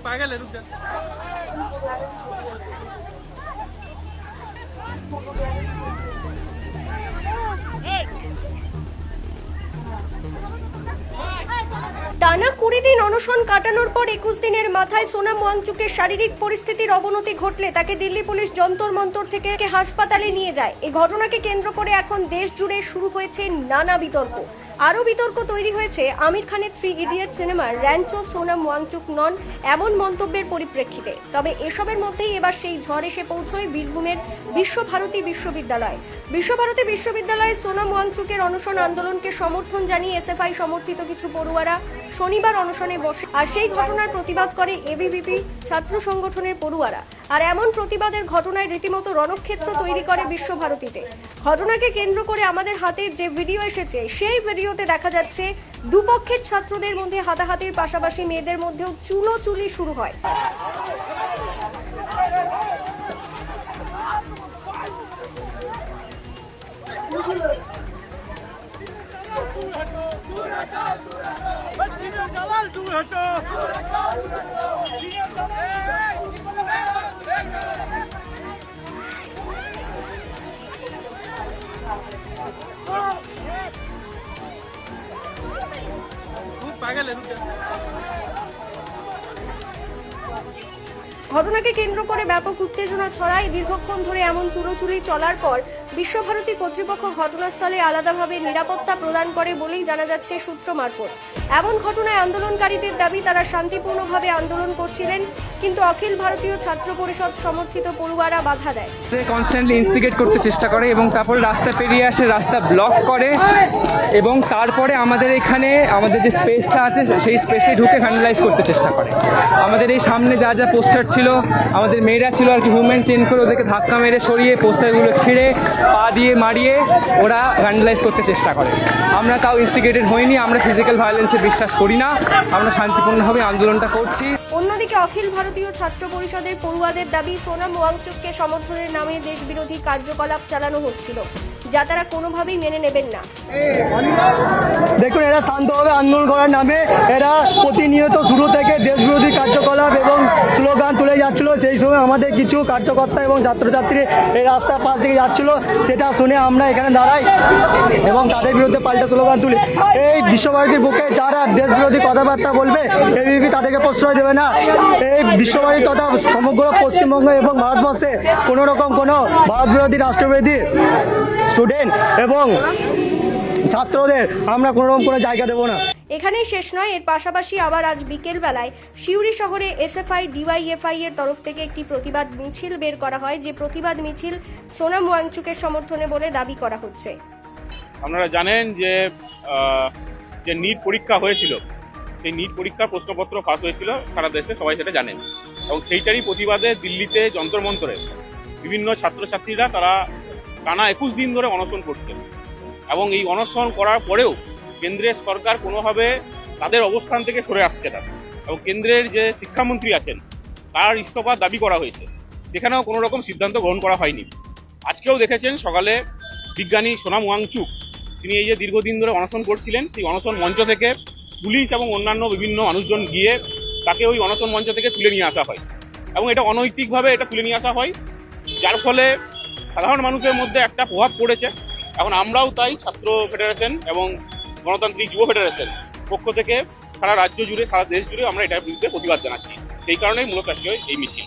पागल है, रुक जा। টানা 20 দিন অনশন কাটানোর পর 21 দিনের মাথায় সোনাম ওয়াংচুকের শারীরিক পরিস্থিতির অবনতি ঘটলে তাকে দিল্লি পুলিশ যন্তর মন্তর থেকে হাসপাতালে নিয়ে যায়। এই ঘটনাকে কেন্দ্র করে এখন দেশ জুড়ে শুরু হয়েছে নানা বিতর্ক। আরও বিতর্ক তৈরি হয়েছে আমির খানের 3 ইডিয়ট সিনেমার র্যাঞ্চো সোনাম ওয়াংচুক নন এমন মন্তব্যের পরিপ্রেক্ষিতে। তবে এসবের মধ্যেই এবার সেই ঝড় এসে পৌঁছয় বীরভূমের বিশ্বভারতী বিশ্ববিদ্যালয়। বিশ্বভারতী বিশ্ববিদ্যালয়ে সোনাম ওয়াংচুকের অনশন আন্দোলনকে সমর্থন জানিয়ে এসএফআই সমর্থিত কিছু পড়ুয়ারা শনিবার অনশনে বসে, আর সেই ঘটনার প্রতিবাদ করে এবিভিপি ছাত্র সংগঠনের পড়ুয়ারা। আর এমন প্রতিবাদের ঘটনায় রীতিমতো রণক্ষেত্র তৈরি করে বিশ্বভারতীতে। ঘটনাকে কেন্দ্র করে আমাদের হাতে যে ভিডিও এসেছে, সেই ভিডিওতে দেখা যাচ্ছে দুপক্ষের ছাত্রদের মধ্যে হাতাহাতির পাশাপাশি মেয়েদের মধ্যেও চুলোচুলি শুরু হয়। तू पागल है, रुक जा। ঘটনাকে কেন্দ্র করে ব্যাপক উত্তেজনা ছড়ায়। দীর্ঘক্ষণ ধরে এমন চুলোচুলি চলার পর বিশ্বভারতী কর্তৃপক্ষ ঘটনাস্থলে আলাদাভাবে নিরাপত্তা প্রদান করে বলেই জানা যাচ্ছে সূত্র মারফত। এমন ঘটনায় আন্দোলনকারীদের দাবি তারা শান্তিপূর্ণভাবে আন্দোলন করছিলেন, কিন্তু অখিল ভারতীয় ছাত্র পরিষদ সমর্থিত পড়ুয়ারা বাধা দেয়। কনস্ট্যান্টলি ইনস্টিগেট করতে চেষ্টা করে এবং তারপরে রাস্তা পেরিয়ে আসে, রাস্তা ব্লক করে এবং তারপরে আমাদের এখানে আমাদের যে স্পেসটা আছে সেই স্পেসে ঢুকে ভ্যান্ডালাইজ করতে চেষ্টা করে। আমাদের এই সামনে যা যা পোস্টার ছিল, আমাদের মেয়েরা ছিল আর কি, হিউম্যান চেঞ্জ করে ওদেরকে ধাক্কা মেরে সরিয়ে পোস্টারগুলো ছিঁড়ে পা দিয়ে মারিয়ে ওরা ভ্যান্ডালাইজ করতে চেষ্টা করে। আমরা তাও ইনস্টিগেটেড হইনি, আমরা ফিজিক্যাল ভায়োলেন্সে বিশ্বাস করি না, আমরা শান্তিপূর্ণভাবে আন্দোলনটা করছি। অন্যদিকে অখিল ভারতীয় ছাত্র পরিষদের পড়ুয়াদের দাবি সোনাম ওয়াংচুককে সমর্থনের নামে দেশবিরোধী কার্যকলাপ চালানো হচ্ছিল, যা তারা কোনোভাবেই মেনে নেবেন না। দেখুন, এরা শান্তভাবে আন্দোলন করার নামে এরা প্রতিনিয়ত শুরু থেকে দেশবিরোধী কার্যকলাপ এবং স্লোগান তুলে যাচ্ছিল। সেই সময় আমাদের কিছু কার্যকর্তা এবং ছাত্রছাত্রী এই রাস্তার পাশ থেকে যাচ্ছিল, সেটা শুনে আমরা এখানে দাঁড়াই এবং তাদের বিরুদ্ধে পাল্টা স্লোগান তুলি। এই বিশ্বভারতীর বুকে যারা দেশবিরোধী কথাবার্তা বলবে, এবিপি তাদেরকে প্রশ্রয় দেবে না। এই বিশ্বভারতী তথা সমগ্র পশ্চিমবঙ্গ এবং ভারতবর্ষে কোনো রকম কোনো ভারতবিরোধী রাষ্ট্রবিরোধী স্টুডেন্ট এবং ছাত্রদের আমরা কোনোরকম কোনো জায়গা দেবো না। এখানেই শেষ নয়, এর পাশাপাশি আবার আজ বিকেল বেলায় সিউড়ি শহরে এসএফআই ডিওয়াইএফআই এর তরফ থেকে একটি প্রতিবাদ মিছিল বের করা হয়, যে প্রতিবাদ মিছিল সোনাম ওয়াংচুকের সমর্থনে বলে দাবি করা হচ্ছে। আপনারা জানেন যে নিট পরীক্ষা হয়েছিল, সেই নিট পরীক্ষার প্রশ্নপত্র ফাঁস হয়েছিল সারা দেশে, সবাই সেটা জানেন, এবং সেইটারই প্রতিবাদে দিল্লিতে যন্তর মন্তরে বিভিন্ন ছাত্রছাত্রীরা তারা টানা 21 দিন ধরে অনশন করছেন। এবং এই অনশন করার পরেও কেন্দ্রের সরকার কোনোভাবে তাদের অবস্থান থেকে সরে আসছে না, এবং কেন্দ্রের যে শিক্ষামন্ত্রী আছেন তার ইস্তফার দাবি করা হয়েছে, সেখানেও কোনো রকম সিদ্ধান্ত গ্রহণ করা হয়নি। আজকেও দেখেছেন সকালে বিজ্ঞানী সোনাম ওয়াংচুক, তিনি এই যে দীর্ঘদিন ধরে অনশন করছিলেন, সেই অনশন মঞ্চ থেকে পুলিশ এবং অন্যান্য বিভিন্ন মানুষজন গিয়ে তাকে ওই অনশন মঞ্চ থেকে তুলে নিয়ে আসা হয়, এবং এটা অনৈতিকভাবে এটা তুলে নিয়ে আসা হয়, যার ফলে সাধারণ মানুষের মধ্যে একটা প্রভাব পড়েছে। এখন আমরাও তাই ছাত্র ফেডারেশন এবং গণতান্ত্রিক যুব ফেডারেশন পক্ষ থেকে সারা রাজ্য জুড়ে, সারা দেশ জুড়ে আমরা এটার বিরুদ্ধে প্রতিবাদ জানাচ্ছি। সেই কারণেই মূলত আজকে এই মিছিল।